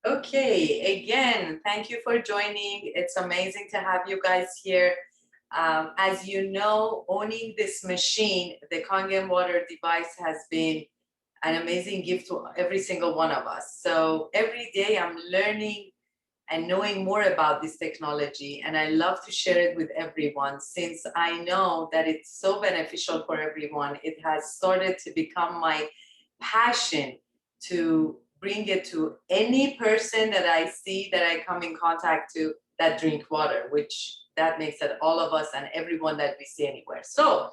Okay, again, thank you for joining. It's amazing to have you guys here. As you know, owning this machine, the Kangen water device, has been an amazing gift to every single one of us. So every day I'm learning and knowing more about this technology, and I love to share it with everyone since I know that it's so beneficial for everyone. It has started to become my passion to bring it to any person that I see, that I come in contact to, that drink water, which that makes it all of us and everyone that we see anywhere. So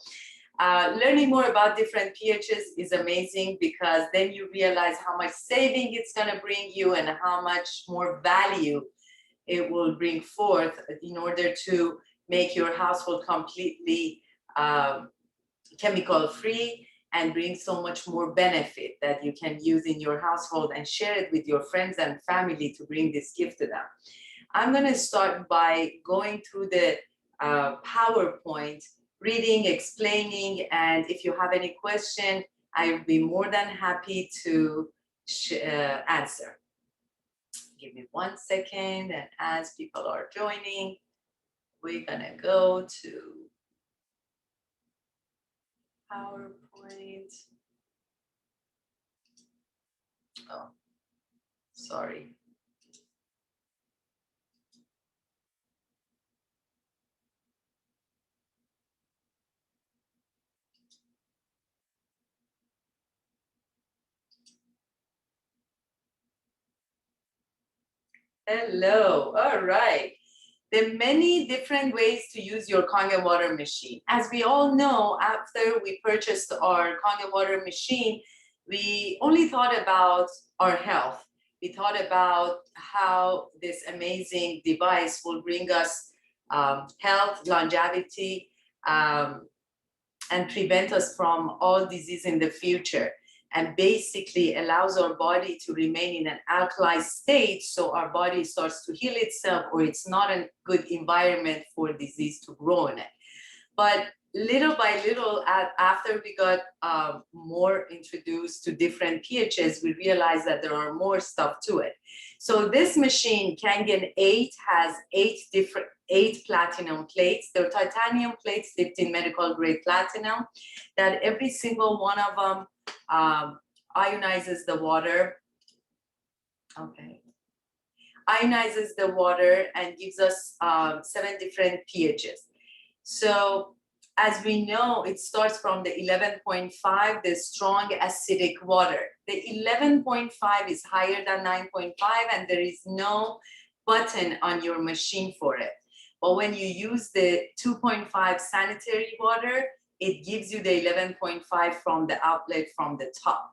learning more about different pHs is amazing, because then you realize how much saving it's going to bring you and how much more value it will bring forth in order to make your household completely chemical free and bring so much more benefit that you can use in your household and share it with your friends and family to bring this gift to them. I'm going to start by going through the PowerPoint, reading, explaining, and if you have any question, I'll be more than happy to answer. Give me 1 second, and as people are joining, we're going to go to PowerPoint. Oh, sorry. Hello. All right. There are many different ways to use your Kangen water machine. As we all know, after we purchased our Kangen water machine, we only thought about our health. We thought about how this amazing device will bring us health, longevity, and prevent us from all disease in the future, and basically allows our body to remain in an alkali state, so our body starts to heal itself, or it's not a good environment for disease to grow in it. But little by little, after we got more introduced to different pHs, we realized that there are more stuff to it. So this machine, Kangen 8, has 8 platinum plates. They're titanium plates dipped in medical grade platinum, that every single one of them ionizes the water. Okay. Ionizes the water and gives us 7 different pHs. So as we know, it starts from the 11.5, the strong acidic water. The 11.5 is higher than 9.5, and there is no button on your machine for it. But when you use the 2.5 sanitary water, it gives you the 11.5 from the outlet from the top.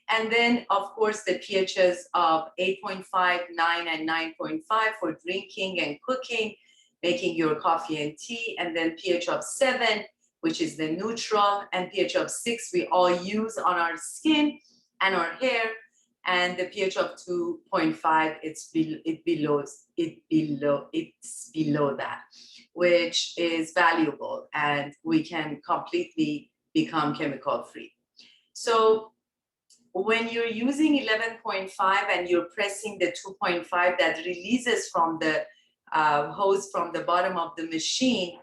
And then, of course, the pHs of 8.5, 9, and 9.5 for drinking and cooking, making your coffee and tea, and then pH of 7, which is the neutral, and pH of 6 we all use on our skin and our hair, and the pH of 2.5, it's below that, which is valuable, and we can completely become chemical free. So when you're using 11.5 and you're pressing the 2.5 that releases from the hose from the bottom of the machine,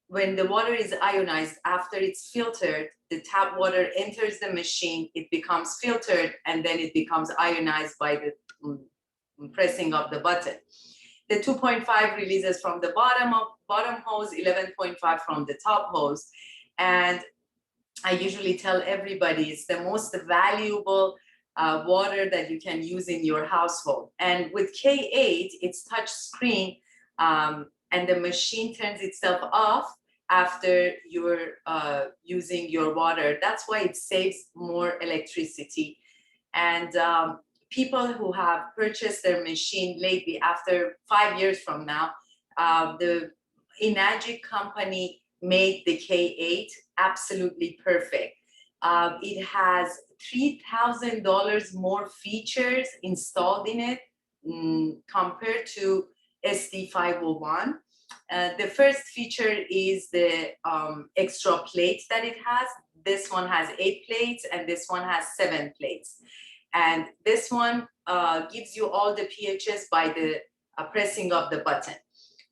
when the water is ionized, after it's filtered, the tap water enters the machine, it becomes filtered, and then it becomes ionized by the pressing of the button. The 2.5 releases from the bottom hose, 11.5 from the top hose. And I usually tell everybody it's the most valuable water that you can use in your household. And with K8, it's touch screen, and the machine turns itself off after you're using your water. That's why it saves more electricity. And people who have purchased their machine lately, after 5 years from now, the Enagic company made the K8 absolutely perfect. It has $3,000 more features installed in it compared to SD501. The first feature is the extra plates that it has. This one has 8 plates, and this one has 7 plates. And this one gives you all the pHs by the pressing of the button.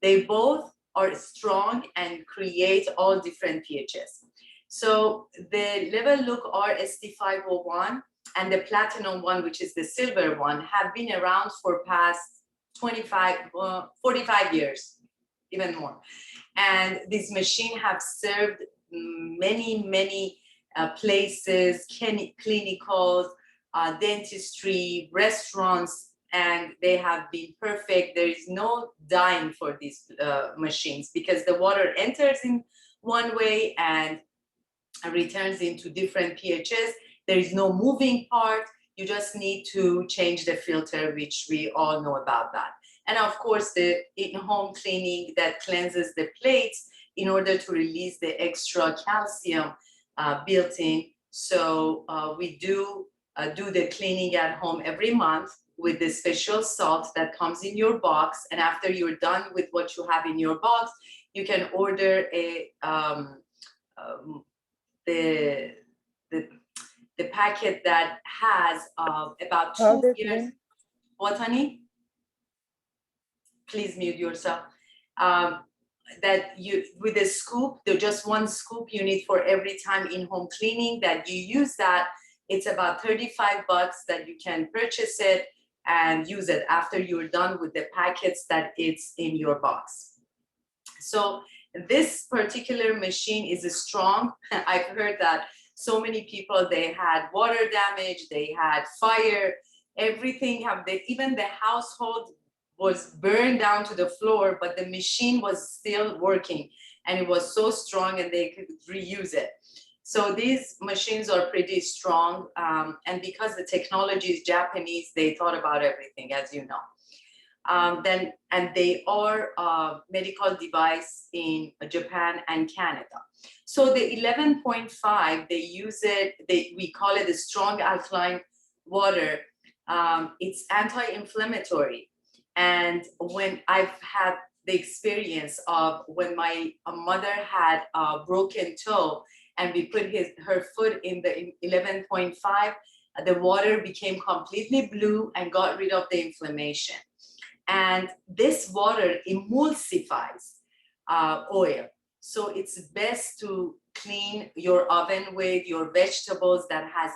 They both are strong and create all different pHs. So the Level Look RST501 and the platinum one, which is the silver one, have been around for past 45 years, even more. And this machine have served many places, clinicals, dentistry, restaurants, and they have been perfect. There is no dying for these machines because the water enters in one way and returns into different pHs. There is no moving part. You just need to change the filter, which we all know about that. And of course, the in-home cleaning that cleanses the plates in order to release the extra calcium built in. So we do the cleaning at home every month with the special salt that comes in your box. And after you're done with what you have in your box, you can order a the packet that has about 2 years. What, honey? Please mute yourself. That you, with a scoop, there's just one scoop you need for every time in-home cleaning that you use that. It's about $35 that you can purchase it and use it after you're done with the packets that it's in your box. So this particular machine is strong. I've heard that so many people, they had water damage, they had fire, everything even the household was burned down to the floor, but the machine was still working and it was so strong and they could reuse it. So these machines are pretty strong, and because the technology is Japanese, they thought about everything, as you know. And they are a medical device in Japan and Canada. So the 11.5, they use it, we call it a strong alkaline water. It's anti-inflammatory. And when I've had the experience of when my mother had a broken toe and we put her foot in the 11.5, the water became completely blue and got rid of the inflammation. And this water emulsifies oil. So it's best to clean your oven with your vegetables that has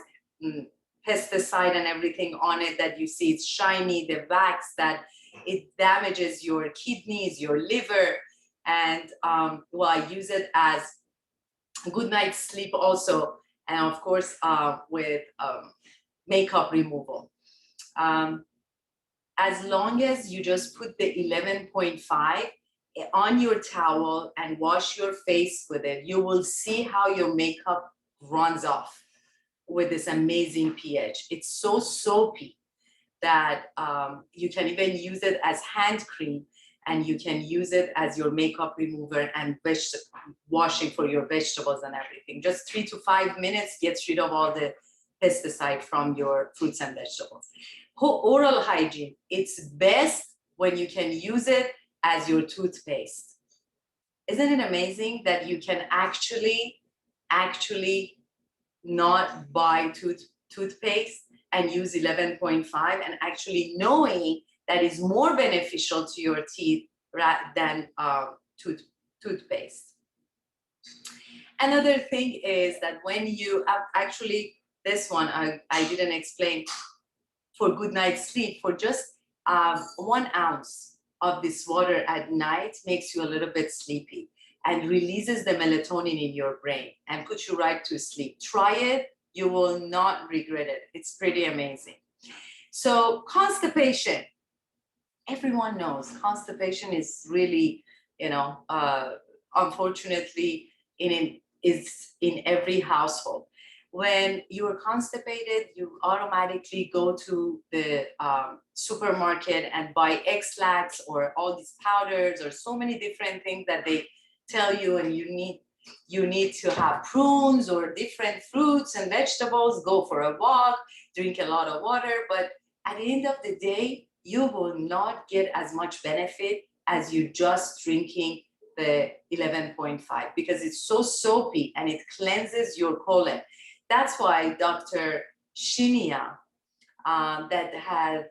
pesticide and everything on it that you see it's shiny, the wax that it damages your kidneys, your liver. And well, I use it as a good night's sleep also. And of course, with makeup removal. As long as you just put the 11.5 on your towel and wash your face with it, you will see how your makeup runs off with this amazing pH. It's so soapy that you can even use it as hand cream, and you can use it as your makeup remover and washing for your vegetables and everything. Just 3 to 5 minutes gets rid of all the pesticide from your fruits and vegetables. Oral hygiene, it's best when you can use it as your toothpaste. Isn't it amazing that you can actually not buy toothpaste and use 11.5 and actually knowing that is more beneficial to your teeth than toothpaste. Another thing is that when you actually, this one I didn't explain, for good night's sleep, for just 1 ounce of this water at night makes you a little bit sleepy and releases the melatonin in your brain and puts you right to sleep. Try it, you will not regret it. It's pretty amazing. So constipation, everyone knows constipation is really, unfortunately, is in every household. When you're constipated, you automatically go to the supermarket and buy X-Lax or all these powders or so many different things that they tell you, and you need to have prunes or different fruits and vegetables, go for a walk, drink a lot of water. But at the end of the day, you will not get as much benefit as you just drinking the 11.5 because it's so soapy and it cleanses your colon. That's why Dr. Shinya, that had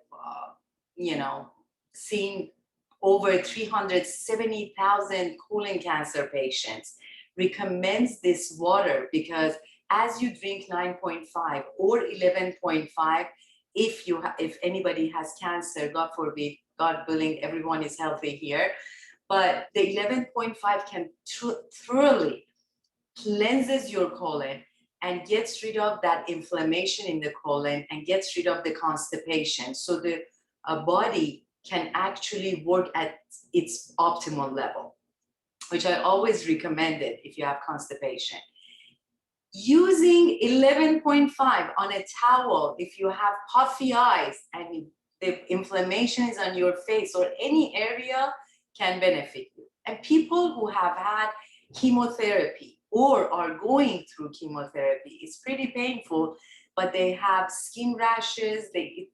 you know, seen over 370,000 colon cancer patients, recommends this water because as you drink 9.5 or 11.5, if anybody has cancer, God forbid, God willing, everyone is healthy here, but the 11.5 can thoroughly cleanses your colon and gets rid of that inflammation in the colon and gets rid of the constipation. So the body can actually work at its optimal level, which I always recommend it if you have constipation. Using 11.5 on a towel if you have puffy eyes and the inflammation is on your face or any area can benefit you. And people who have had chemotherapy or are going through chemotherapy, it's pretty painful, but they have skin rashes, they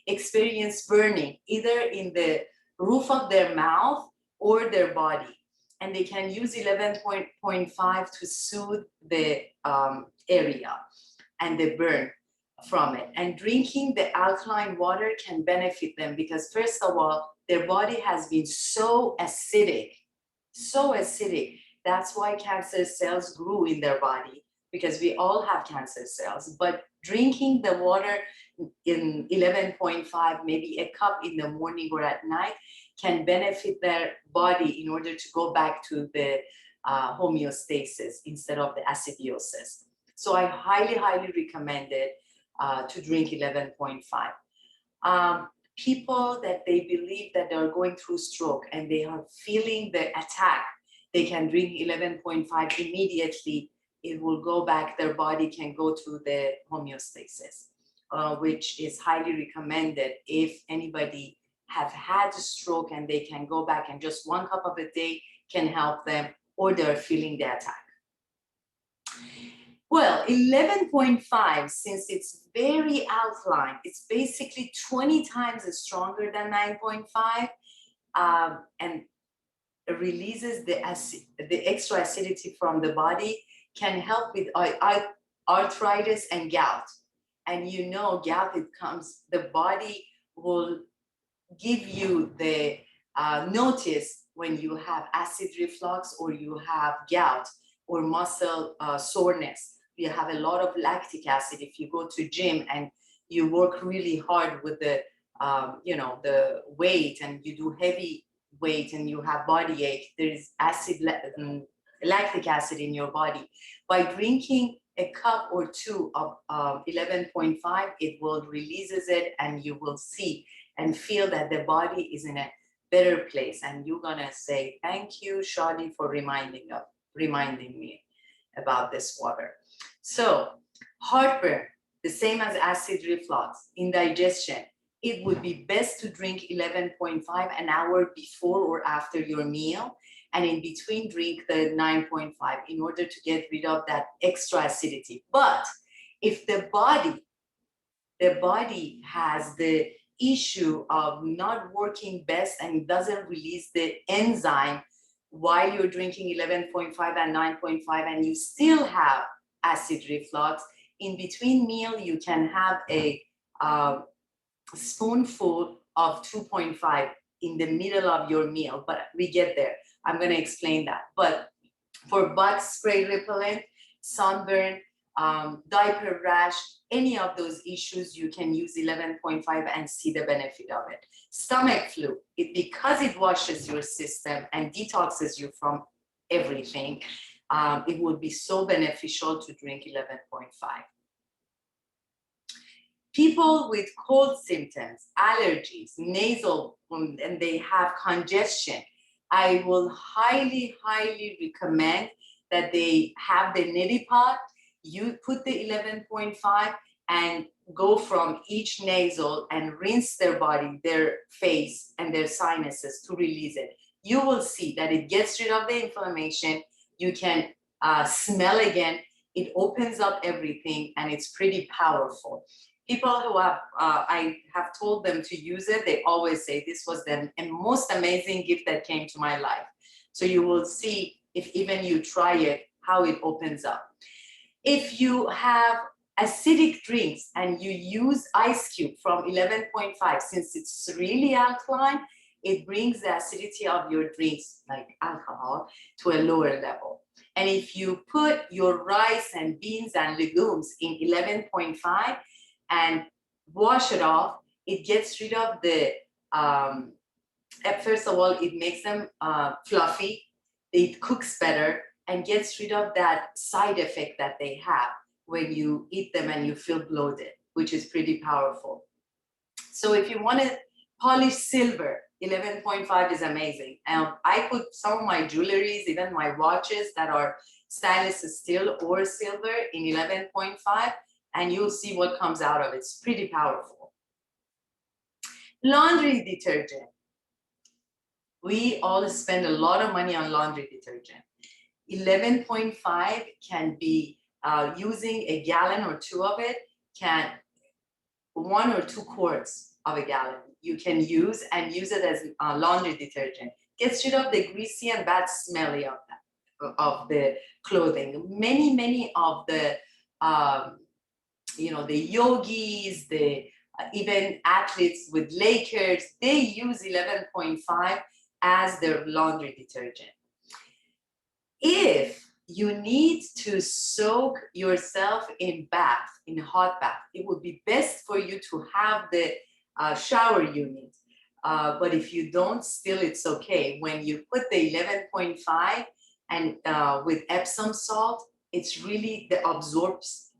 experience burning either in the roof of their mouth or their body. And they can use 11.5 to soothe the area and the burn from it. And drinking the alkaline water can benefit them because first of all, their body has been so acidic. That's why cancer cells grew in their body, because we all have cancer cells. But drinking the water in 11.5, maybe a cup in the morning or at night, can benefit their body in order to go back to the homeostasis instead of the acidosis. So I highly, highly recommend it to drink 11.5. People that they believe that they are going through stroke and they are feeling the attack, they can drink 11.5 immediately. It will go back, their body can go to the homeostasis, which is highly recommended if anybody have had a stroke and they can go back and just 1 cup of a day can help them, or they're feeling the attack. Well, 11.5, since it's very alkaline, it's basically 20 times stronger than 9.5, and releases the extra acidity from the body, can help with arthritis and gout. And you know, gout, the body will give you the notice when you have acid reflux or you have gout or muscle soreness. You have a lot of lactic acid. If you go to gym and you work really hard with the the weight and you do heavy weight and you have body ache, there is lactic acid in your body. By drinking a cup or two of 11.5, it will releases it, and you will see and feel that the body is in a better place. And you're gonna say, thank you, Shadi, for reminding me about this water. So heartburn, the same as acid reflux, indigestion, it would be best to drink 11.5 an hour before or after your meal, and in between drink the 9.5 in order to get rid of that extra acidity. But if the body has the issue of not working best and doesn't release the enzyme while you're drinking 11.5 and 9.5 and you still have acid reflux, in between meal you can have a spoonful of 2.5 in the middle of your meal, but we get there. I'm going to explain that. But for bug spray repellent, sunburn, diaper rash, any of those issues, you can use 11.5 and see the benefit of it. Stomach flu, because it washes your system and detoxes you from everything, it would be so beneficial to drink 11.5. People with cold symptoms, allergies, nasal, and they have congestion, I will highly, highly recommend that they have the neti pot. You put the 11.5 and go from each nasal and rinse their body, their face, and their sinuses to release it. You will see that it gets rid of the inflammation. You can smell again. It opens up everything, and it's pretty powerful. People who have, I have told them to use it, they always say this was the most amazing gift that came to my life. So you will see, if even you try it, how it opens up. If you have acidic drinks and you use ice cube from 11.5, since it's really alkaline, it brings the acidity of your drinks, like alcohol, to a lower level. And if you put your rice and beans and legumes in 11.5 and wash it off, it gets rid of the, first of all, it makes them fluffy, it cooks better, and gets rid of that side effect that they have when you eat them and you feel bloated, which is pretty powerful. So if you want to polish silver, 11.5 is amazing. I put some of my jewelries, even my watches that are stainless steel or silver in 11.5, and you'll see what comes out of it. It's pretty powerful. Laundry detergent. We all spend a lot of money on laundry detergent. 11.5 can be using a gallon or two of it, can 1 or 2 quarts of a gallon you can use and use it as laundry detergent. Gets rid of the greasy and bad smelly of the clothing. Many of the the yogis, the even athletes with Lakers, they use 11.5 as their laundry detergent. If you need to soak yourself in bath, in hot bath, it would be best for you to have the shower unit. But if you don't, still it's okay. When you put the 11.5 and with Epsom salt, it's really it absorbs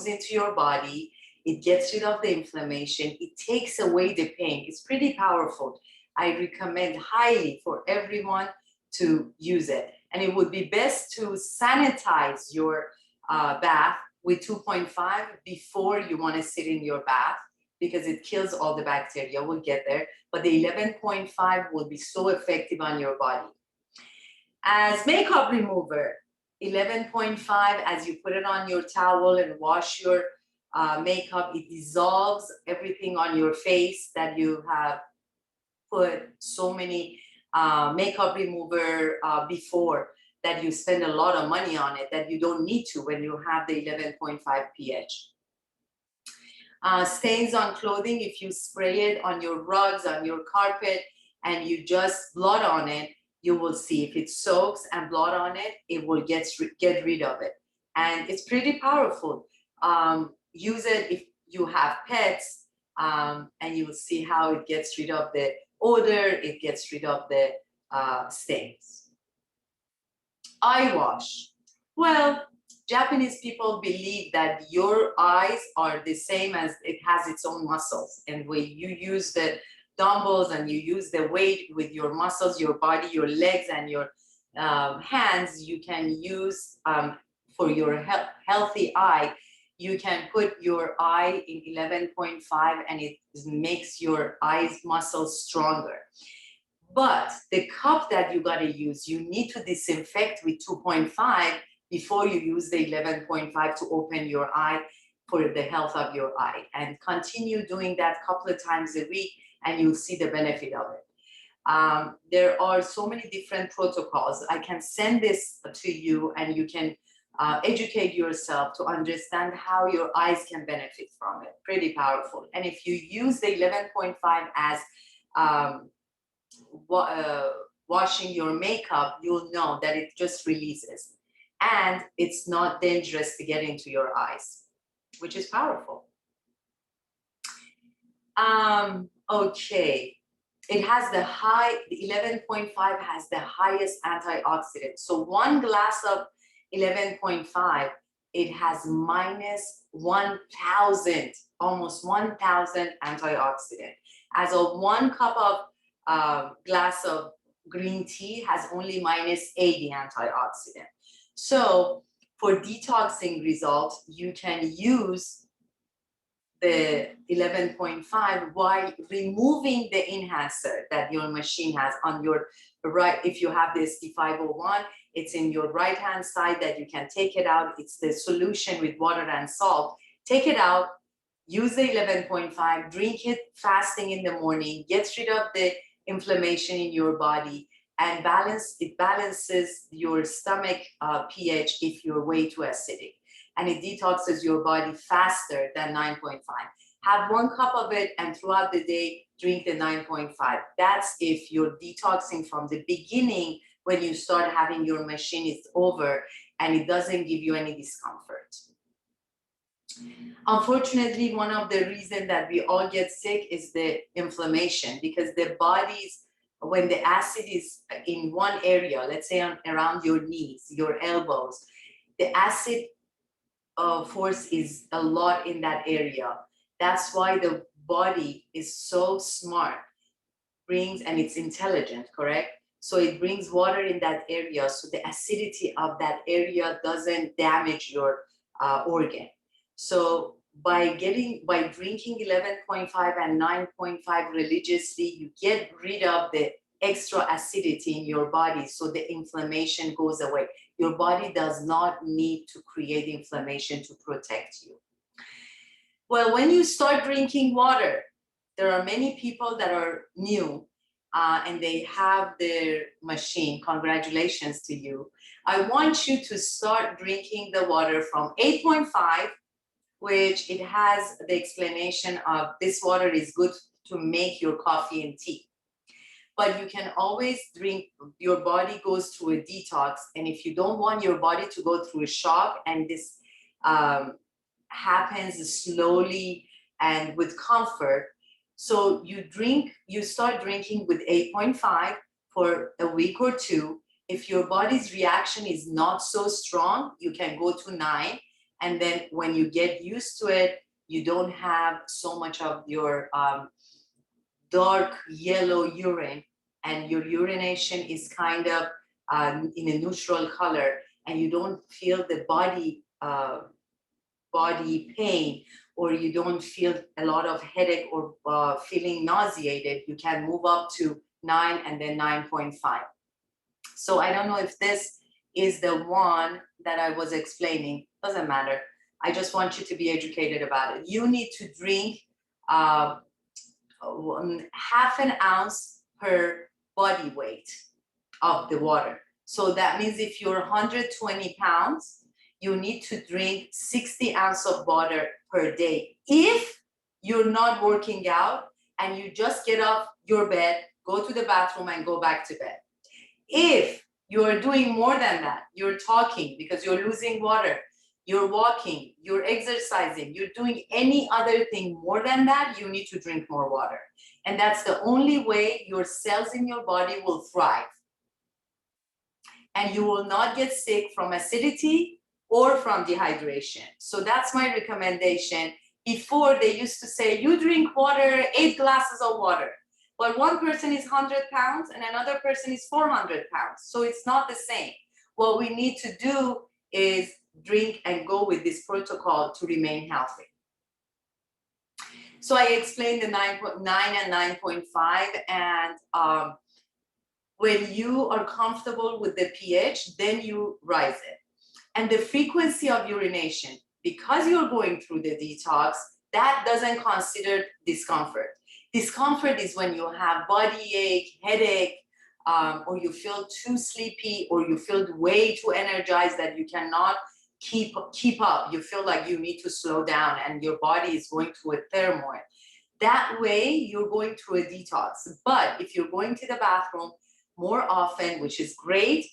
into your body. It gets rid of the inflammation. It takes away the pain. It's pretty powerful. I recommend highly for everyone to use it. And it would be best to sanitize your bath with 2.5 before you want to sit in your bath, because it kills all the bacteria. We'll get there. But the 11.5 will be so effective on your body. As makeup remover, 11.5, as you put it on your towel and wash your makeup, it dissolves everything on your face that you have put so many makeup remover before, that you spend a lot of money on it, that you don't need to when you have the 11.5 pH. Stains on clothing, if you spray it on your rugs, on your carpet, and you just blot on it, you will see if it soaks and blot on it, it will get rid of it. And it's pretty powerful. Use it if you have pets, and you will see how it gets rid of the odor, it gets rid of the stains. Eyewash. Well, Japanese people believe that your eyes are the same as it has its own muscles. And when you use the dumbbells and you use the weight with your muscles, your body, your legs, and your hands, you can use for your healthy eye, you can put your eye in 11.5 and it makes your eyes muscles stronger. But the cup that you gotta use, you need to disinfect with 2.5 before you use the 11.5 to open your eye for the health of your eye. And continue doing that a couple of times a week and you'll see the benefit of it. There are so many different protocols. I can send this to you and you can educate yourself to understand how your eyes can benefit from it. Pretty powerful. And if you use the 11.5 as washing your makeup, you'll know that it just releases. And it's not dangerous to get into your eyes, which is powerful. Okay. It has the 11.5 has the highest antioxidant. So 1 glass of 11.5, it has minus 1,000, almost 1,000 antioxidant. As a 1 cup of glass of green tea has only minus 80 antioxidant. So for detoxing results, you can use the 11.5 while removing the enhancer that your machine has on your right. If you have this D501, it's in your right hand side that you can take it out. It's the solution with water and salt. Take it out, use the 11.5, drink it fasting in the morning, gets rid of the inflammation in your body, and it balances your stomach pH if you're way too acidic. and it detoxes your body faster than 9.5. Have 1 cup of it, and throughout the day, drink the 9.5. That's if you're detoxing from the beginning. When you start having your machine, it's over and it doesn't give you any discomfort. Unfortunately, one of the reasons that we all get sick is the inflammation, because the body's, when the acid is in one area, let's say around your knees, your elbows, the acid force is a lot in that area. That's why the body is so smart, and it's intelligent, correct? So it brings water in that area, so the acidity of that area doesn't damage your organ. So by drinking 11.5 and 9.5 religiously, you get rid of the extra acidity in your body, so the inflammation goes away. Your body does not need to create inflammation to protect you. Well, when you start drinking water, there are many people that are new and they have their machine. Congratulations to you. I want you to start drinking the water from 8.5, which it has the explanation of this water is good to make your coffee and tea. But you can always drink, your body goes through a detox. And if you don't want your body to go through a shock, and this happens slowly and with comfort, so you start drinking with 8.5 for a week or two. If your body's reaction is not so strong, you can go to 9. And then when you get used to it, you don't have so much of your dark yellow urine, and your urination is kind of in a neutral color, and you don't feel the body pain, or you don't feel a lot of headache or feeling nauseated, you can move up to 9 and then 9.5. So I don't know if this is the one that I was explaining, doesn't matter. I just want you to be educated about it. You need to drink half an ounce per body weight of the water. So that means if you're 120 pounds, you need to drink 60 ounces of water per day. If you're not working out and you just get off your bed, go to the bathroom and go back to bed. If you're doing more than that, you're talking because you're losing water, you're walking, you're exercising, you're doing any other thing more than that, you need to drink more water. And that's the only way your cells in your body will thrive. And you will not get sick from acidity or from dehydration. So that's my recommendation. Before, they used to say, you drink water, 8 glasses of water. But one person is 100 pounds and another person is 400 pounds. So it's not the same. What we need to do is drink and go with this protocol to remain healthy. So I explained the 9.9 and 9.5, and when you are comfortable with the pH, then you rise it. And the frequency of urination, because you're going through the detox, that doesn't consider discomfort. Discomfort is when you have body ache, headache, or you feel too sleepy, or you feel way too energized that you cannot keep up. You feel like you need to slow down and your body is going through a turmoil. That way, you're going through a detox. But if you're going to the bathroom more often, which is great,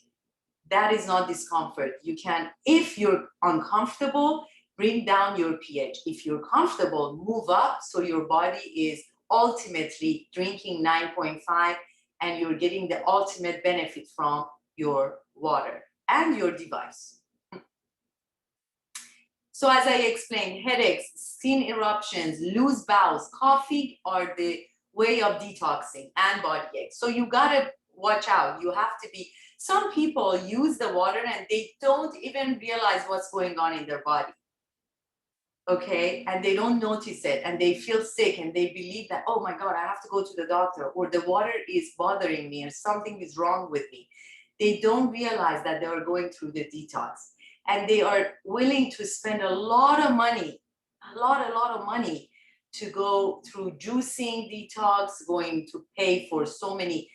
that is not discomfort. You can, if you're uncomfortable, bring down your pH. If you're comfortable, move up so your body is ultimately drinking 9.5 and you're getting the ultimate benefit from your water and your device. So as I explained, headaches, skin eruptions, loose bowels, coughing are the way of detoxing, and body aches. So you gotta watch out. You have to be, some people use the water and they don't even realize what's going on in their body. Okay, and they don't notice it and they feel sick and they believe that, oh my God, I have to go to the doctor, or the water is bothering me or something is wrong with me. They don't realize that they are going through the detox, and they are willing to spend a lot of money to go through juicing detox, going to pay for so many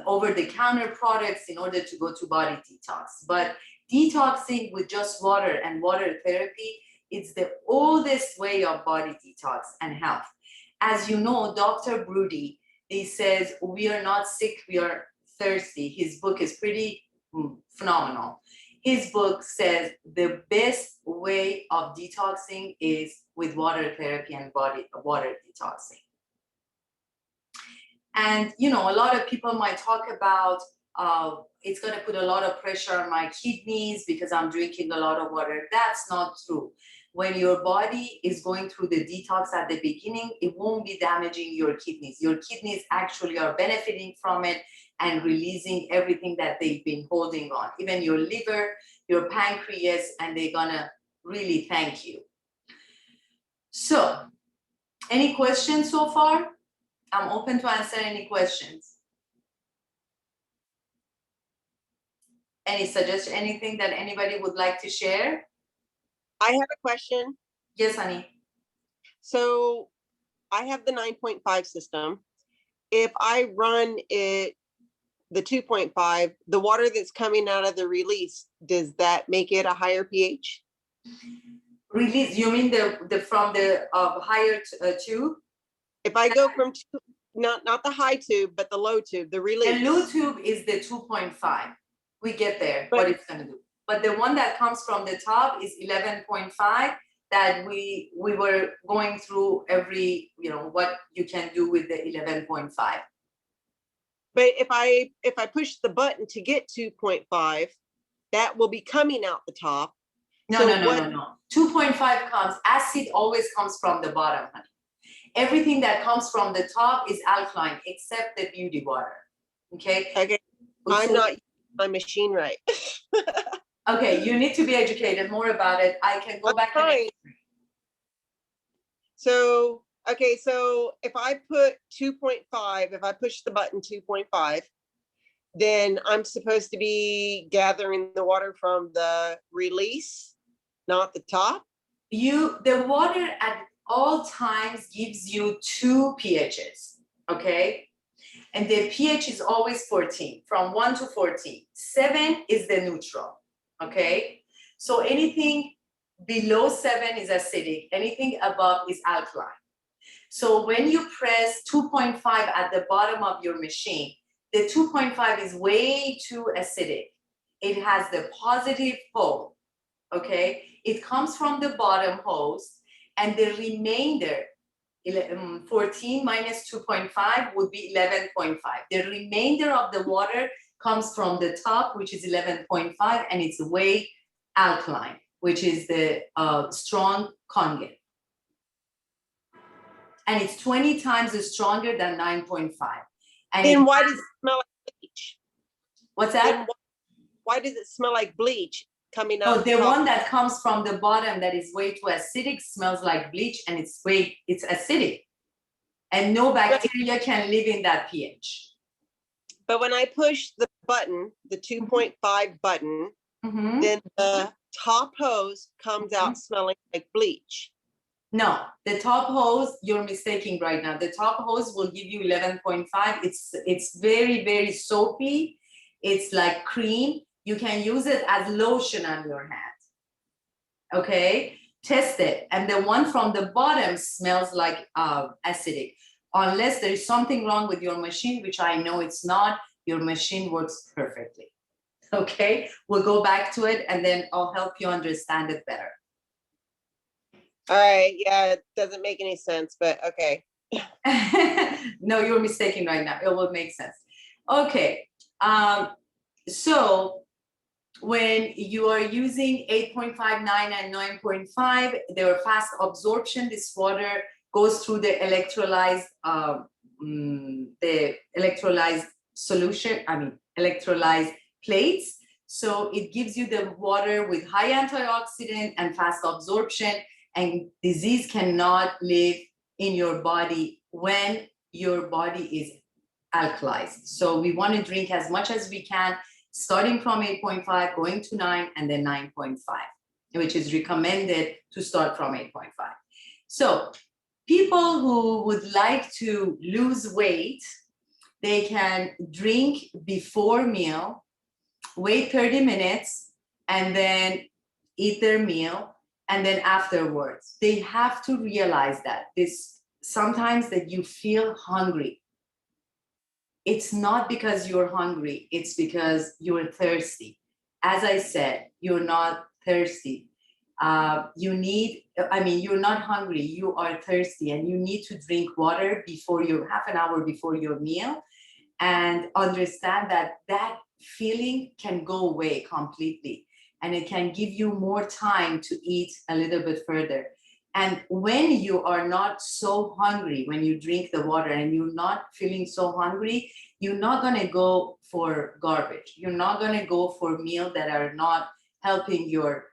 over-the-counter products in order to go to body detox. But detoxing with just water and water therapy, it's the oldest way of body detox and health. As you know, Dr. Broody, he says, we are not sick, we are thirsty. His book is pretty phenomenal. His book says the best way of detoxing is with water therapy and water detoxing. And you know, a lot of people might talk about it's going to put a lot of pressure on my kidneys because I'm drinking a lot of water. That's not true. When your body is going through the detox at the beginning, it won't be damaging your kidneys. Your kidneys actually are benefiting from it and releasing everything that they've been holding on, even your liver, your pancreas, and they're gonna really thank you. So, any questions so far? I'm open to answer any questions. Any suggestion, anything that anybody would like to share? I have a question. Yes, honey. So I have the 9.5 system. If I run it, the 2.5, the water that's coming out of the release, does that make it a higher pH? Release, you mean the from the higher tube? If I go from not the high tube, but the low tube, the release. The low tube is the 2.5. We get there, what it's going to do. But the one that comes from the top is 11.5 that we were going through every, you know, what you can do with the 11.5. But if I push the button to get 2.5, that will be coming out the top. No. 2.5 comes, acid always comes from the bottom, honey. Everything that comes from the top is alkaline, except the beauty water. Okay? Okay. I'm not using my machine right. Okay, you need to be educated more about it. I can go back and explain. So, okay, so if I put 2.5, if I push the button 2.5, then I'm supposed to be gathering the water from the release, not the top? The water at all times gives you 2 pHs, okay? And the pH is always 14, from 1 to 14. 7 is the neutral, okay? So anything below 7 is acidic, anything above is alkaline. So when you press 2.5 at the bottom of your machine, the 2.5 is way too acidic. It has the positive pole, okay? It comes from the bottom hose, and the remainder, 14 minus 2.5 would be 11.5. The remainder of the water comes from the top, which is 11.5, and it's way alkaline, which is the strong Kangen. And it's 20 times stronger than 9.5. And then why does it smell like bleach? What's that? Why does it smell like bleach coming out? Oh, the one that comes from the bottom that is way too acidic smells like bleach, and it's acidic. And no bacteria can live in that pH. But when I push the button, the 2.5 button, then the top hose comes out smelling like bleach. No, the top hose, you're mistaking right now. The top hose will give you 11.5. It's very, very soapy. It's like cream. You can use it as lotion on your hand. Okay, test it. And the one from the bottom smells like acidic. Unless there is something wrong with your machine, which I know it's not, your machine works perfectly. Okay, we'll go back to it and then I'll help you understand it better. All right, yeah, it doesn't make any sense, but okay. No, you're mistaken right now. It will make sense. Okay, so when you are using 8.5, 9, and 9.5, there are fast absorption. This water goes through the electrolyzed solution, electrolyzed plates. So it gives you the water with high antioxidant and fast absorption, and disease cannot live in your body when your body is alkalized. So we want to drink as much as we can, starting from 8.5, going to 9, and then 9.5, which is recommended to start from 8.5. So people who would like to lose weight, they can drink before meal, wait 30 minutes, and then eat their meal, and then afterwards they have to realize that this sometimes that you feel hungry, it's not because you're hungry, it's because you're thirsty. As I said, you're not thirsty. You're not hungry, you are thirsty, and you need to drink water before your half an hour before your meal, and understand that that feeling can go away completely, and it can give you more time to eat a little bit further. And when you are not so hungry, when you drink the water and you're not feeling so hungry, you're not going to go for garbage. You're not going to go for meals that are not helping your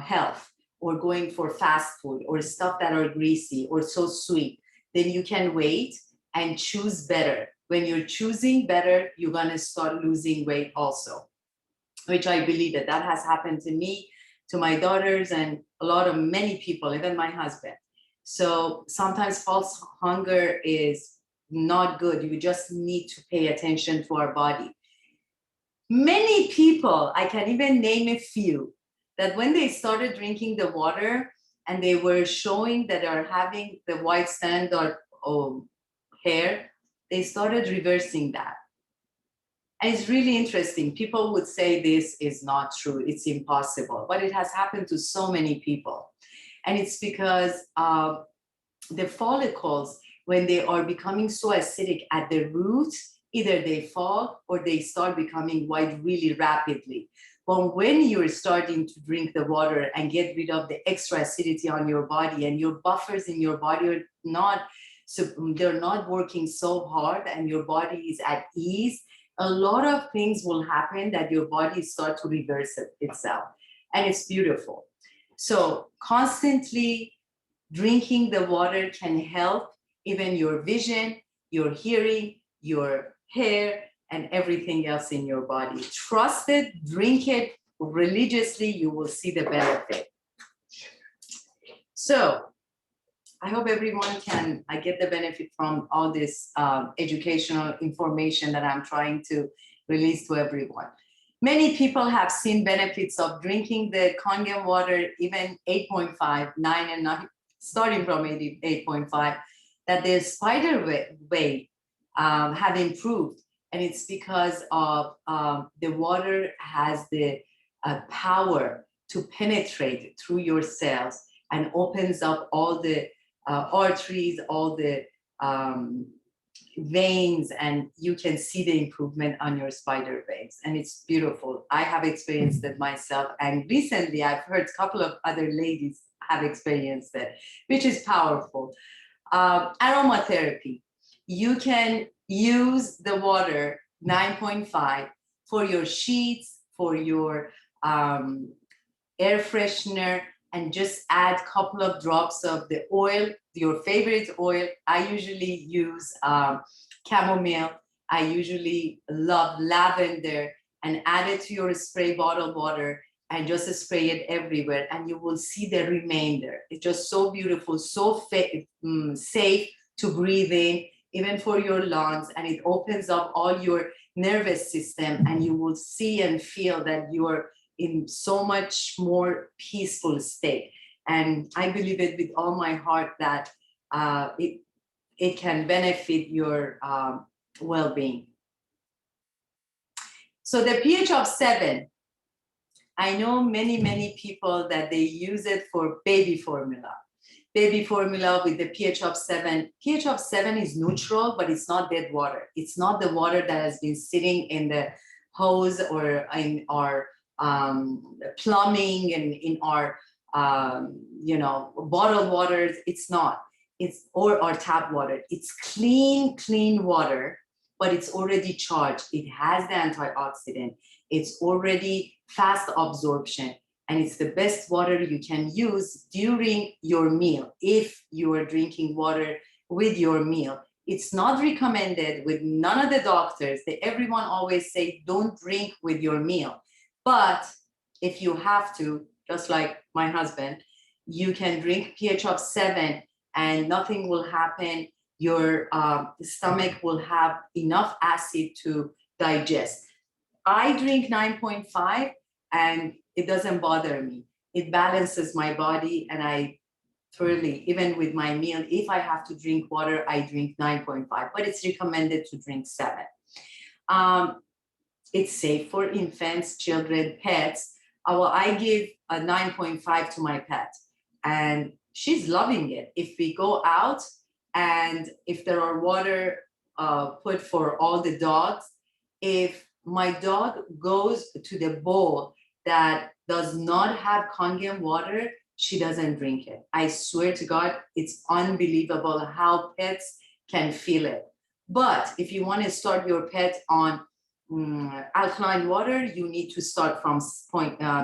health, or going for fast food or stuff that are greasy or so sweet. Then you can wait and choose better. When you're choosing better, you're going to start losing weight also, which I believe that has happened to me, to my daughters, and a lot of many people, even my husband. So sometimes false hunger is not good. You just need to pay attention to our body. Many people, I can even name a few, that when they started drinking the water and they were showing that they are having the white standard hair, they started reversing that. And it's really interesting. People would say this is not true, it's impossible, but it has happened to so many people. And it's because the follicles, when they are becoming so acidic at the root, either they fall or they start becoming white really rapidly. But when you're starting to drink the water and get rid of the extra acidity on your body, and your buffers in your body are not, so they're not working so hard, and your body is at ease, a lot of things will happen that your body start to reverse itself. And it's beautiful. So constantly drinking the water can help even your vision, your hearing, your hair, and everything else in your body. Trust it, drink it religiously, you will see the benefit. So I hope everyone can get the benefit from all this educational information that I'm trying to release to everyone. Many people have seen benefits of drinking the Kangen water, even 8.5, 9, and 9, starting from 8.5, that their spider web have improved. And it's because of the water has the power to penetrate through your cells and opens up all the arteries, all the veins, and you can see the improvement on your spider webs. And it's beautiful. I have experienced it myself. And recently I've heard a couple of other ladies have experienced it, which is powerful. Aromatherapy. You can use the water 9.5 for your sheets, for your air freshener, and just add a couple of drops of the oil, your favorite oil. I usually use chamomile. I usually love lavender, and add it to your spray bottle water and just spray it everywhere, and you will see the remainder. It's just so beautiful, so safe to breathe in, even for your lungs, and it opens up all your nervous system, and you will see and feel that you're in so much more peaceful state. And I believe it with all my heart that it can benefit your well-being. So the pH of 7, I know many people that they use it for baby formula. Baby formula with the pH of 7. pH of 7 is neutral, but it's not dead water. It's not the water that has been sitting in the hose or in our plumbing and in our bottled waters. It's not. It's or our tap water. It's clean water, but it's already charged. It has the antioxidant. It's already fast absorption, and it's the best water you can use during your meal if you are drinking water with your meal. It's not recommended with none of the doctors. Everyone always say don't drink with your meal. But if you have to, just like my husband, you can drink pH of 7 and nothing will happen. Your stomach will have enough acid to digest. I drink 9.5, and it doesn't bother me. It balances my body, and I thoroughly, even with my meal, if I have to drink water, I drink 9.5, but it's recommended to drink 7. It's safe for infants, children, pets. Well, I give a 9.5 to my pet, and she's loving it. If we go out and if there are water put for all the dogs, if my dog goes to the bowl that does not have Kangen water, she doesn't drink it. I swear to God, it's unbelievable how pets can feel it. But if you want to start your pet on alkaline water, you need to start from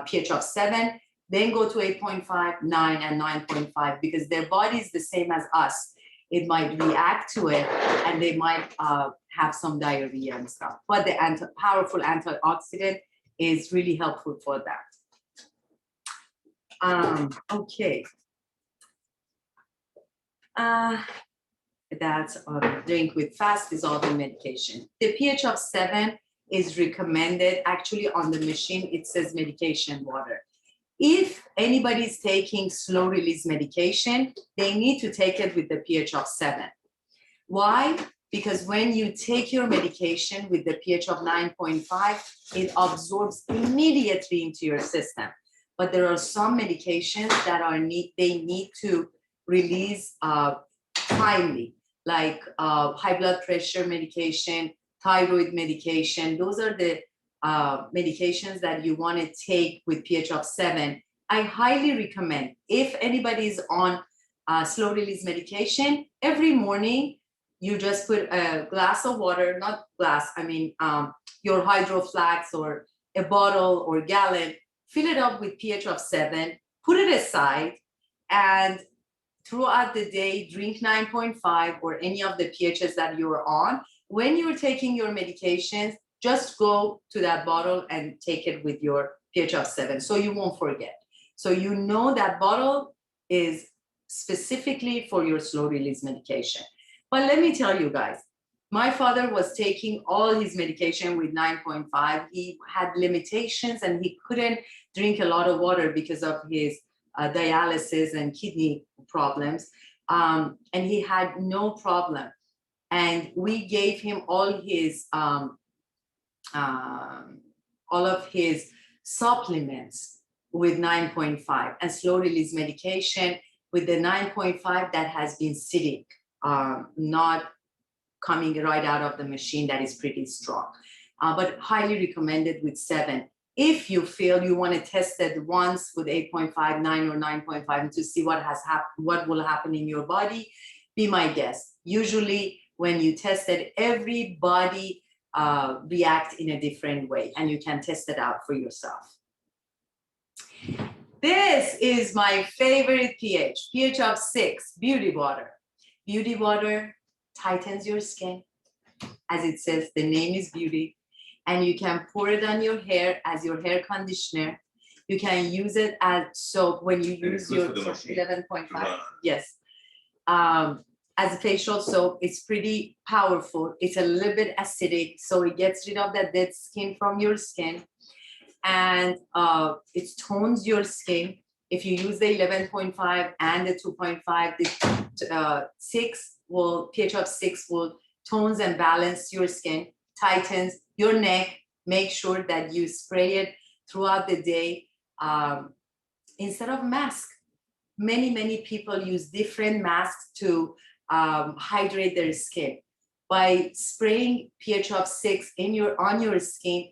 pH of 7, then go to 8.5, 9, and 9.5, because their body is the same as us. It might react to it, and they might have some diarrhea and stuff. But the powerful antioxidant is really helpful for that. Okay. That's drink with fast dissolving medication. The pH of 7 is recommended. Actually, on the machine, it says medication water. If anybody is taking slow release medication, they need to take it with the pH of 7. Why? Because when you take your medication with the pH of 9.5, it absorbs immediately into your system. But there are some medications that they need to release timely, like high blood pressure medication, thyroid medication. Those are the medications that you want to take with pH of 7. I highly recommend, if anybody is on slow release medication, every morning you just put a glass of water, not glass, I mean your Hydro Flask or a bottle or gallon, fill it up with pH of 7, put it aside, and throughout the day, drink 9.5 or any of the pHs that you're on. When you're taking your medications, just go to that bottle and take it with your pH of 7, so you won't forget. So you know that bottle is specifically for your slow release medication. But let me tell you guys, my father was taking all his medication with 9.5. He had limitations and he couldn't drink a lot of water because of his dialysis and kidney problems. And he had no problem. And we gave him all of his supplements with 9.5 and slow release medication with the 9.5 that has been sitting, not coming right out of the machine, that is pretty strong. But highly recommended with 7. If you feel you want to test it once with 8.5, 9, or 9.5 to see what will happen in your body, be my guest. Usually when you test it, everybody react in a different way, and you can test it out for yourself. This is my favorite pH, pH of 6, beauty water. Beauty water tightens your skin. As it says, the name is beauty. And you can pour it on your hair as your hair conditioner. You can use it as soap when you use your 11.5. Yes. As a facial soap, it's pretty powerful. It's a little bit acidic, so it gets rid of that dead skin from your skin. And it tones your skin. If you use the 11.5 and the 2.5, the 6 will, pH of 6 will tones and balance your skin, tightens your neck. Make sure that you spray it throughout the day instead of mask. Many people use different masks to hydrate their skin. By spraying pH of 6 on your skin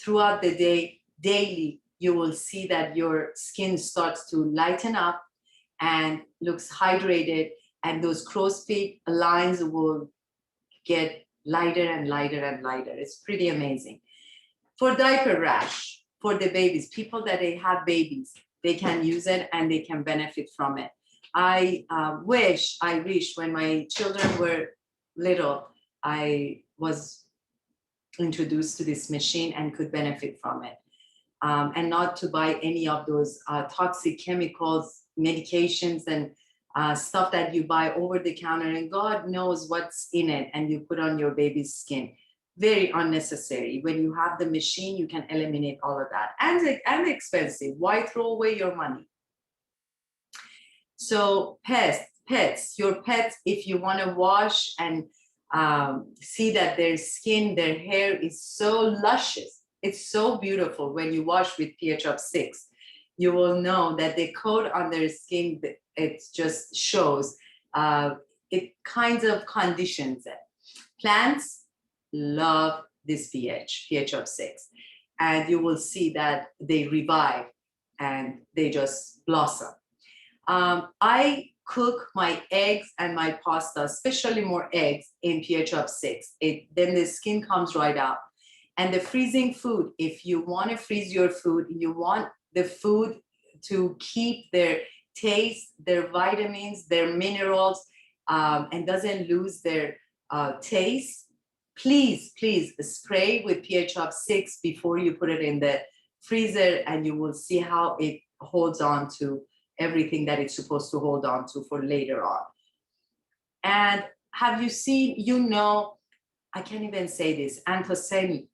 throughout the day, daily, you will see that your skin starts to lighten up and looks hydrated, and those crow's feet lines will get lighter and lighter and lighter. It's pretty amazing. For diaper rash, for the babies, people that they have babies, they can use it and they can benefit from it. I wish when my children were little, I was introduced to this machine and could benefit from it. And not to buy any of those toxic chemicals, medications, and stuff that you buy over the counter, and God knows what's in it, and you put on your baby's skin. Very unnecessary. When you have the machine, you can eliminate all of that. And expensive. Why throw away your money? So pets, your pets, if you want to wash and see that their skin, their hair is so luscious, it's so beautiful when you wash with pH of 6, you will know that the coat on their skin, it just shows, it kind of conditions it. Plants love this pH of 6, and you will see that they revive and they just blossom. I cook my eggs and my pasta, especially more eggs, in pH of 6. Then the skin comes right out. And the freezing food, if you want to freeze your food, you want the food to keep their taste, their vitamins, their minerals, and doesn't lose their taste, please spray with pH of 6 before you put it in the freezer, and you will see how it holds on to everything that it's supposed to hold on to for later on. And have you seen, I can't even say this, anthocyanins,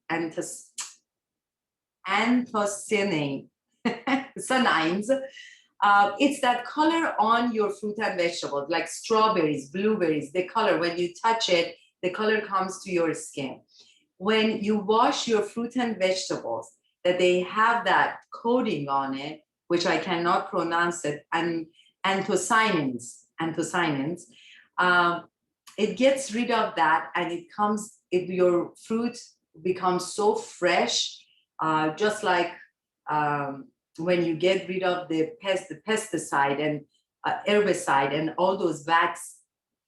it's that color on your fruit and vegetables, like strawberries, blueberries, the color, when you touch it, the color comes to your skin. When you wash your fruit and vegetables, that they have that coating on it, which I cannot pronounce it, and anthocyanins, it gets rid of that, and your fruit becomes so fresh, just like when you get rid of the pesticide and herbicide and all those wax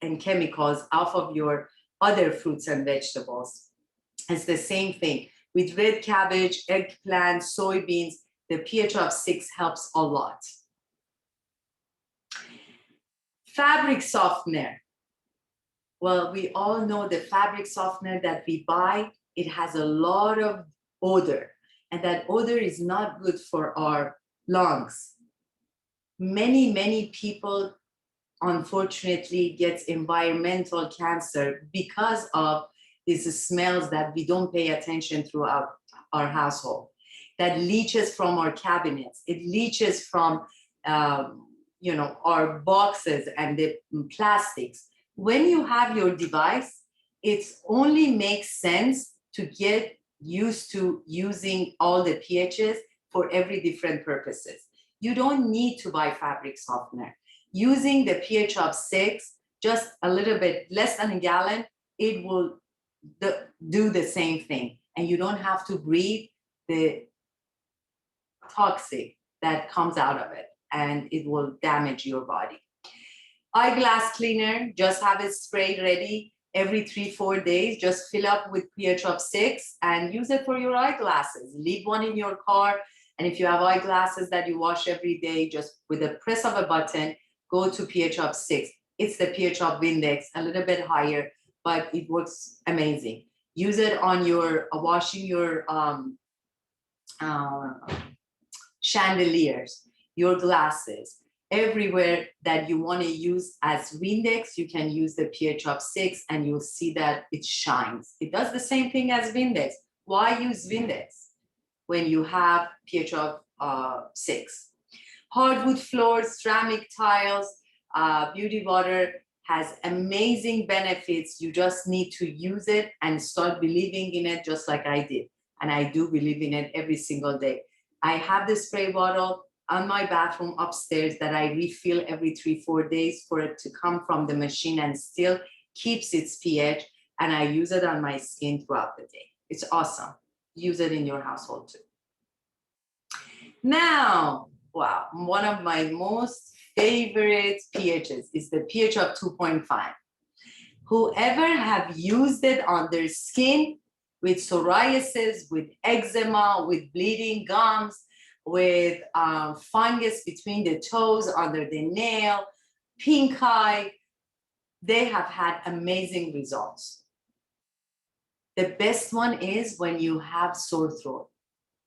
and chemicals off of your other fruits and vegetables. It's the same thing with red cabbage, eggplant, soybeans. The pH of 6 helps a lot. Fabric softener. Well, we all know the fabric softener that we buy, it has a lot of odor, and that odor is not good for our lungs. Many people, unfortunately, get environmental cancer because of these smells that we don't pay attention throughout our household. That leaches from our cabinets. It leaches from, our boxes and the plastics. When you have your device, it only makes sense to get used to using all the pHs for every different purposes. You don't need to buy fabric softener. Using the pH of 6, just a little bit less than a gallon, it will do the same thing. And you don't have to breathe the toxic that comes out of it, and it will damage your body. Eyeglass cleaner, just have it sprayed ready every 3-4 days. Just fill up with pH of 6 and use it for your eyeglasses. Leave one in your car, and if you have eyeglasses that you wash every day, just with a press of a button, go to pH of 6. It's the pH of Windex, a little bit higher, but it works amazing. Use it on your washing your chandeliers, your glasses. Everywhere that you want to use as Windex, you can use the pH of 6, and you'll see that it shines. It does the same thing as Windex. Why use Windex when you have pH of 6? Hardwood floors, ceramic tiles, beauty water has amazing benefits. You just need to use it and start believing in it, just like I did. And I do believe in it every single day. I have the spray bottle on my bathroom upstairs that I refill every 3-4 days for it to come from the machine and still keeps its pH. And I use it on my skin throughout the day. It's awesome. Use it in your household too. Now, wow, one of my most favorite pHs is the pH of 2.5. Whoever have used it on their skin with psoriasis, with eczema, with bleeding gums, with fungus between the toes, under the nail, pink eye, they have had amazing results. The best one is when you have sore throat,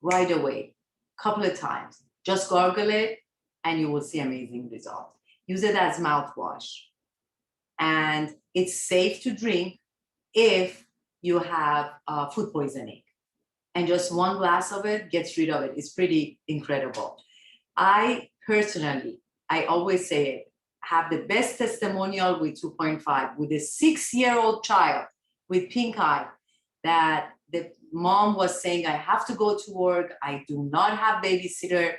right away, couple of times. Just gargle it and you will see amazing results. Use it as mouthwash. And it's safe to drink if you have food poisoning. And just one glass of it gets rid of it. It's pretty incredible. I personally, I always say it, have the best testimonial with 2.5 with a 6-year-old child with pink eye that the mom was saying, I have to go to work. I do not have babysitter.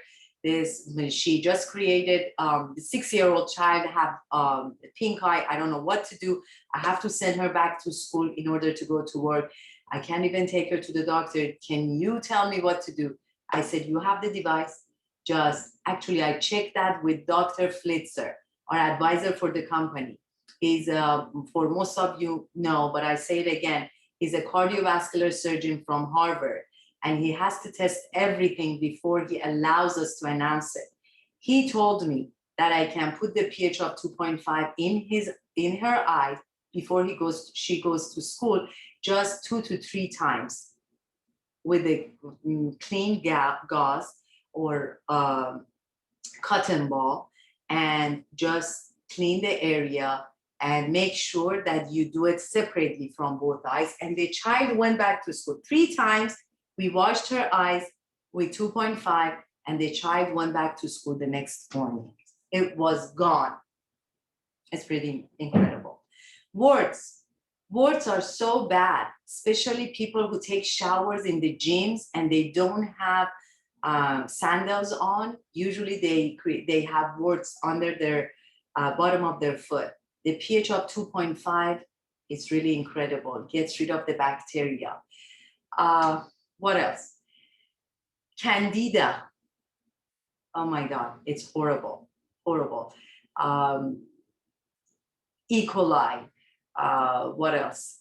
She just created, the 6-year-old child have pink eye. I don't know what to do. I have to send her back to school in order to go to work. I can't even take her to the doctor. Can you tell me what to do? I said, you have the device. Actually, I checked that with Dr. Flitzer, our advisor for the company. He's, for most of you know, but I say it again, he's a cardiovascular surgeon from Harvard, and he has to test everything before he allows us to announce it. He told me that I can put the pH of 2.5 in her eye before she goes to school, just 2 to 3 times with a clean gauze or cotton ball, and just clean the area and make sure that you do it separately from both eyes. And the child went back to school 3 times. We washed her eyes with 2.5, and the child went back to school the next morning. It was gone. It's pretty incredible. Warts are so bad, especially people who take showers in the gyms and they don't have sandals on. Usually they have warts under their bottom of their foot. The pH of 2.5 is really incredible. It gets rid of the bacteria. What else? Candida. Oh my God, it's horrible, horrible. E. coli. What else?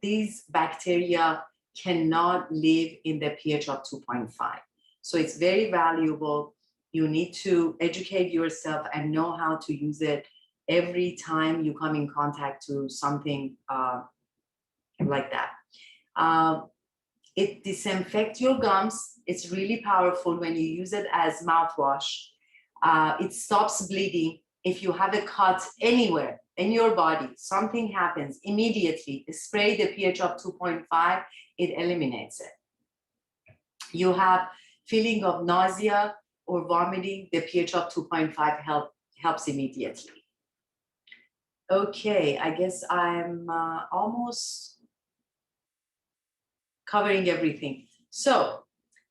These bacteria cannot live in the pH of 2.5. So it's very valuable. You need to educate yourself and know how to use it every time you come in contact to something like that. It disinfects your gums. It's really powerful when you use it as mouthwash. It stops bleeding. If you have a cut anywhere in your body, something happens immediately, spray the pH of 2.5, it eliminates it. You have feeling of nausea or vomiting, the pH of 2.5 helps immediately. Okay, I guess I'm almost covering everything. So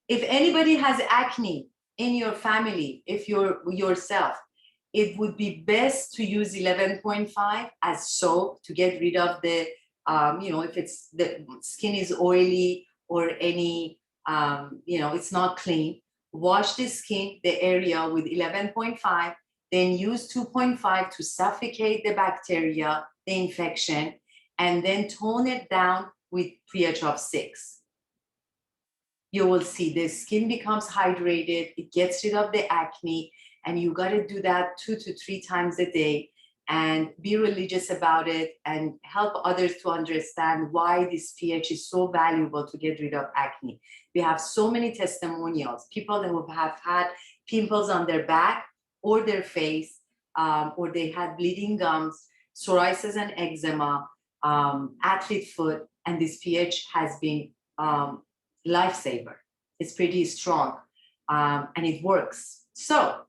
if anybody has acne in your family, if you're yourself, it would be best to use 11.5 as soap to get rid of the, if it's the skin is oily or any, it's not clean. Wash the skin, the area with 11.5, then use 2.5 to suffocate the bacteria, the infection, and then tone it down with pH of 6. You will see the skin becomes hydrated, it gets rid of the acne, and you got to do that 2 to 3 times a day and be religious about it and help others to understand why this pH is so valuable to get rid of acne. We have so many testimonials, people that have had pimples on their back or their face, or they had bleeding gums, psoriasis and eczema, athlete foot, and this pH has been lifesaver. It's pretty strong, and it works. So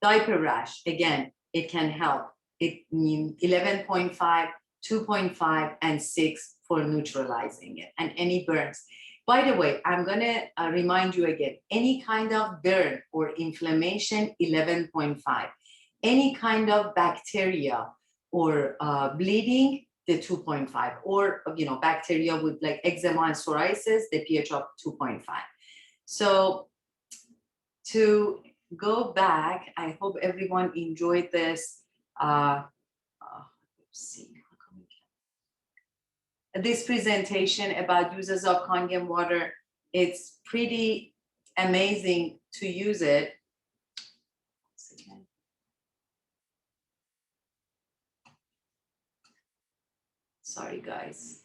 diaper rash, again, it can help. It 11.5, 2.5, and 6 for neutralizing it, and any burns. By the way, I'm gonna remind you again, any kind of burn or inflammation, 11.5. Any kind of bacteria or bleeding, the 2.5, or bacteria with like eczema and psoriasis, the pH of 2.5. So to go back, I hope everyone enjoyed this. Let's see. This presentation about uses of Kangen water. It's pretty amazing to use it. Sorry, guys.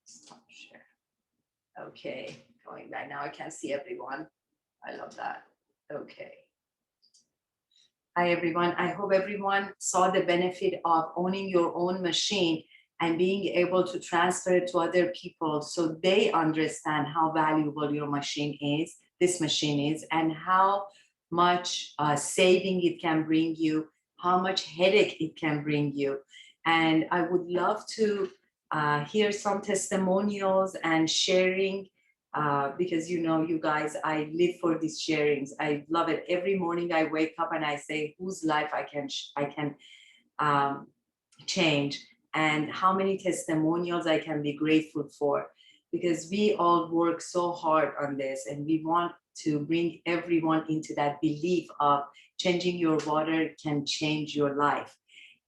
Stop share. Okay, going back now. I can see everyone. I love that. Okay. Hi, everyone. I hope everyone saw the benefit of owning your own machine and being able to transfer it to other people so they understand how valuable your machine is, this machine is, and how much saving it can bring you, how much headache it can bring you. And I would love to hear some testimonials and sharing because you guys, I live for these sharings. I love it. Every morning I wake up and I say, whose life I can um, change, and how many testimonials I can be grateful for, because we all work so hard on this, and we want to bring everyone into that belief of changing your water can change your life,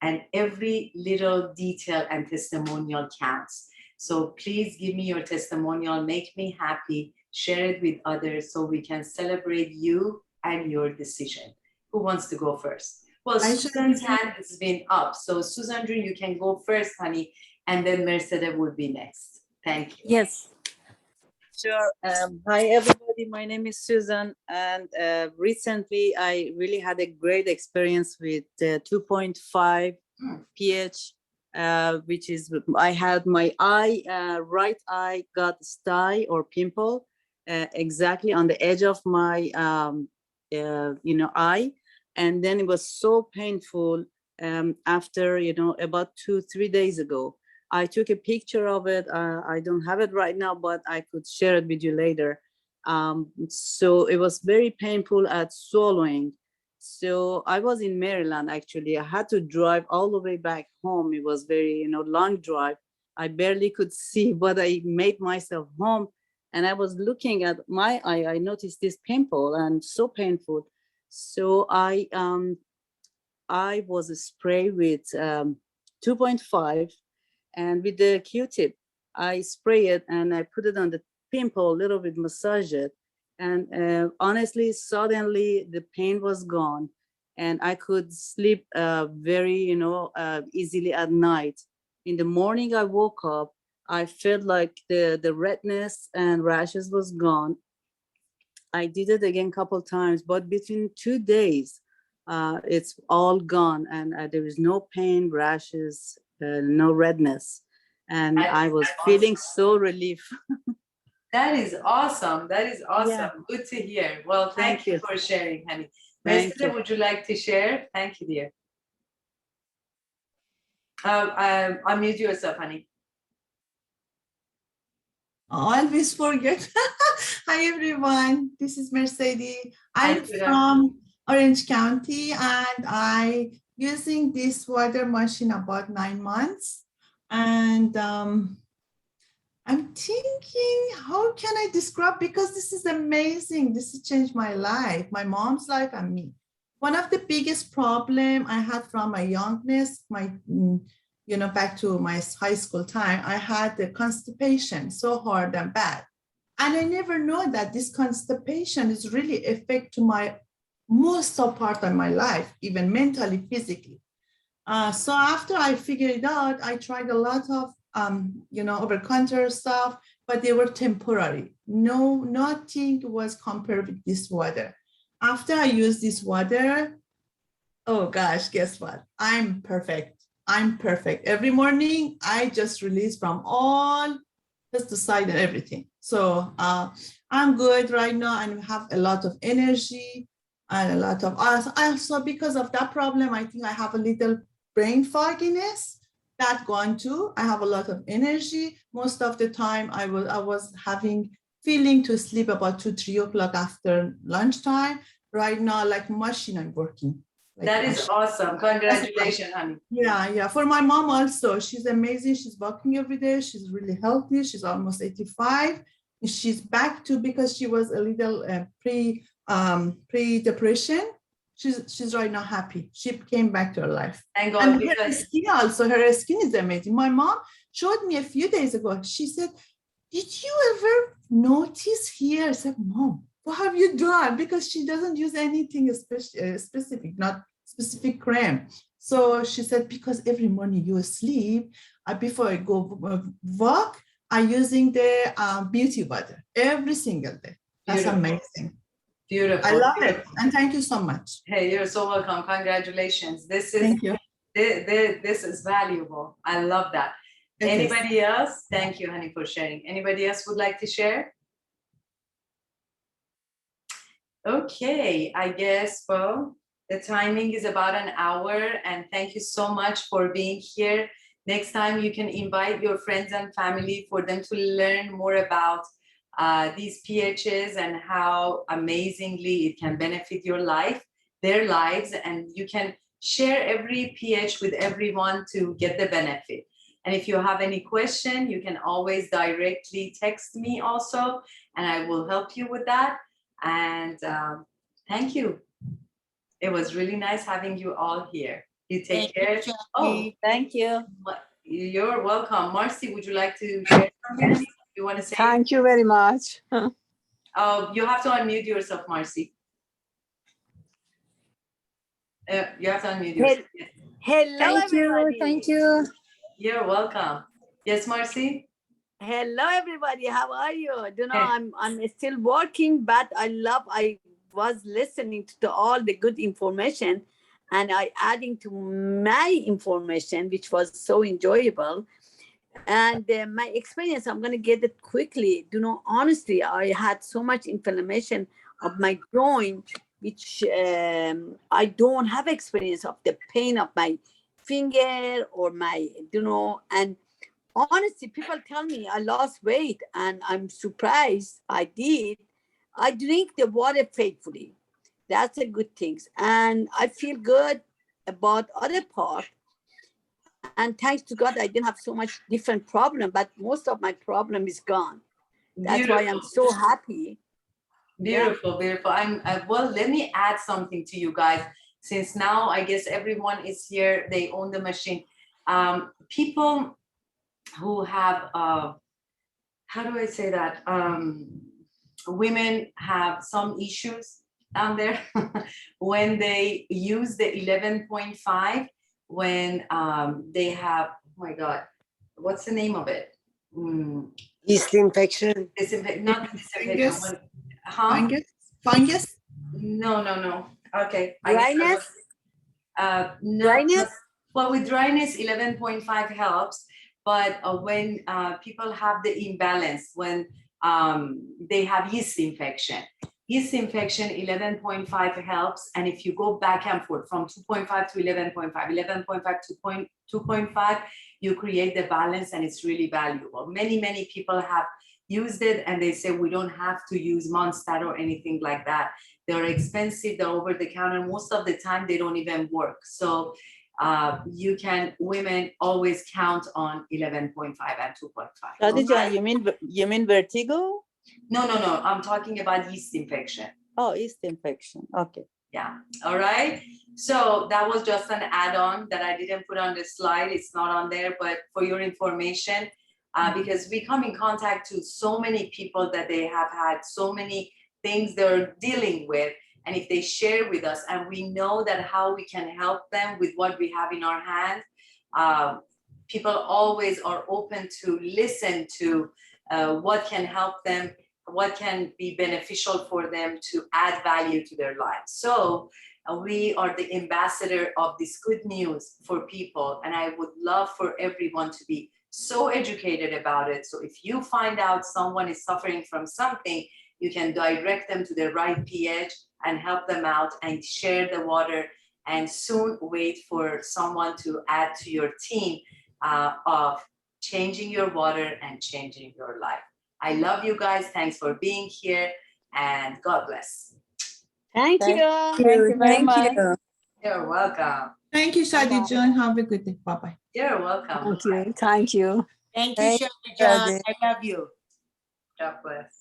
and every little detail and testimonial counts. So please give me your testimonial, make me happy, share it with others so we can celebrate you and your decision. Who wants to go first? Well, Susan's hand has been up. So Susan, you can go first, honey, and then Mercedes would be next. Thank you. Yes. Sure. Hi, everybody. My name is Susan, and recently I really had a great experience with 2.5 pH, which is I had my eye, right eye got sty or pimple exactly on the edge of my eye, and then it was so painful after about 2-3 days ago. I took a picture of it. I don't have it right now, but I could share it with you later. So it was very painful at swallowing. So I was in Maryland, actually. I had to drive all the way back home. It was very, long drive. I barely could see, but I made myself home. And I was looking at my eye. I noticed this pimple and so painful. So I was sprayed with 2.5. And with the Q-tip, I spray it and I put it on the pimple, a little bit massage it. And honestly, suddenly the pain was gone and I could sleep very, easily at night. In the morning, I woke up, I felt like the redness and rashes was gone. I did it again a couple times, but between 2 days, it's all gone and there is no pain, rashes, no redness. And I was feeling so relief. That is awesome. That is awesome. Yeah. Good to hear. Well, thank you for sharing, honey. Thank Mercedes, you. would you like to share? Thank you, dear. Unmute yourself, honey. Always forget. Hi, everyone. This is Mercedes. I'm Hi, from Orange County, and I using this water machine about 9 months. And I'm thinking, how can I describe? Because this is amazing. This has changed my life, my mom's life, and me. One of the biggest problem I had from my youngness, back to my high school time, I had the constipation so hard and bad. And I never know that this constipation is really affect to my most of part of my life, even mentally, physically. So after I figured it out, I tried a lot of, over-counter stuff, but they were temporary. No, nothing was compared with this water. After I used this water, oh gosh, guess what? I'm perfect. I'm perfect. Every morning, I just release from all pesticide and everything. So I'm good right now and have a lot of energy and a lot of, also because of that problem, I think I have a little brain fogginess. That gone too. I have a lot of energy. Most of the time I was having feeling to sleep about 2-3 o'clock after lunchtime. Right now, like machine, I'm working. Like that is awesome. Congratulations, honey. Yeah. For my mom also, she's amazing. She's walking every day. She's really healthy. She's almost 85. She's back to, because she was a little pre-depression. She's right now happy. She came back to her life. Thank God. And her skin also, her skin is amazing. My mom showed me a few days ago. She said, did you ever notice here? I said, Mom, what have you done? Because she doesn't use anything specific, not specific cream. So she said, because every morning you sleep, before I go walk, I'm using the beauty water every single day. That's Beautiful. amazing. Beautiful. I love it. Beautiful. And thank you so much. Hey, you're so welcome. Congratulations. This is Thank you. this is valuable. I love that. It is. Anybody else? Thank you, honey, for sharing. Anybody else would like to share? Okay, I guess, well, the timing is about an hour, and thank you so much for being here. Next time you can invite your friends and family for them to learn more about these pHs and how amazingly it can benefit your life, their lives, and you can share every pH with everyone to get the benefit. And if you have any question, you can always directly text me also, and I will help you with that. And thank you. It was really nice having you all here. You take care. Oh, Thank you. you're welcome. Marcy, would you like to share something? You want to say? Thank you very much. You have to unmute yourself, Marcy. You have to unmute yourself. Yes. Hello, everybody. Thank you. You're welcome. Yes, Marcy? Hello, everybody. How are you? You know, Hey. I'm still working, but I was listening to all the good information, and I adding to my information, which was so enjoyable. And my experience, I'm going to get it quickly. You know, honestly, I had so much inflammation of my groin, which I don't have experience of the pain of my finger or my, you know, and honestly, people tell me I lost weight, and I'm surprised I did. I drink the water faithfully. That's a good thing. And I feel good about other part. And thanks to God, I didn't have so much different problem, but most of my problem is gone. That's why I'm so happy. Beautiful, beautiful. Well, let me add something to you guys. Since now, I guess everyone is here, they own the machine. People who have, how do I say that? Women have some issues down there when they use the 11.5, when they have, oh my God, what's the name of it? Yeast infection. Not disinfection. Fungus. Huh? Fungus. No. Okay. Dryness? No. Dryness? Well, with dryness, 11.5 helps. But when people have the imbalance, when they have yeast infection, 11.5 helps. And if you go back and forth from 2.5 to 11.5, 11.5 to 2.5, you create the balance, and it's really valuable. Many people have used it, and they say we don't have to use Mondstadt or anything like that. They're expensive, they're over the counter. Most of the time, they don't even work. So women always count on 11.5 and 2.5. Khadija, you mean vertigo? No. I'm talking about yeast infection. Oh, yeast infection. Okay. Yeah. All right. So that was just an add-on that I didn't put on the slide. It's not on there, but for your information, because we come in contact to so many people that they have had so many things they're dealing with. And if they share with us, and we know that how we can help them with what we have in our hand, people always are open to listen to what can help them, what can be beneficial for them to add value to their lives. So we are the ambassador of this good news for people. And I would love for everyone to be so educated about it. So if you find out someone is suffering from something, you can direct them to the right pH and help them out and share the water, and soon wait for someone to add to your team of changing your water and changing your life. I love you guys. Thanks for being here, and God bless. Thank you. Thank you very much. You're welcome. Thank you, Shadi Jun. Have a good day. Bye-bye. You're welcome. Thank you. Thank you. Thank you, Shadi John. I love you. God bless.